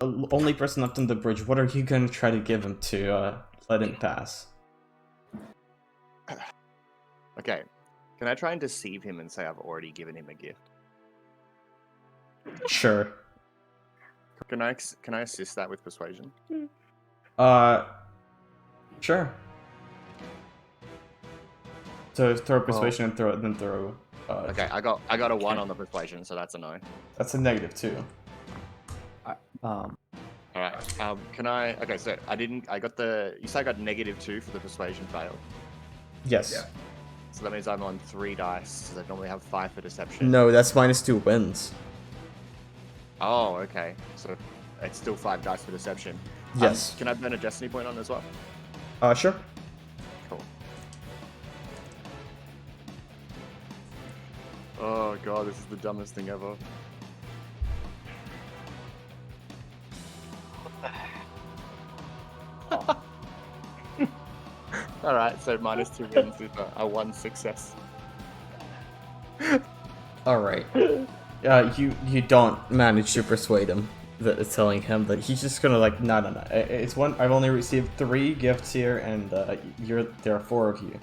only person left on the bridge. What are you going to try to give him to let him pass? Okay. Can I try and deceive him and say I've already given him a gift? Sure. Can I assist that with persuasion? Sure. So throw persuasion and then throw. Okay, I got a 1 on the persuasion, so that's a no. That's a -2. All right. Can I? Okay, so I didn't. I got the. You say I got -2 for the persuasion fail. Yes. Yeah. So that means I'm on 3 dice. So I normally have 5 for deception. No, that's -2 wins. Oh, okay. So it's still 5 dice for deception. Yes. Can I burn a destiny point on as well? Sure. Cool. Oh god, this is the dumbest thing ever. Alright, so -2 wins with a 1 success. Alright. You don't manage to persuade him, telling him that he's just gonna no. It's one. I've only received 3 gifts here, and there are 4 of you.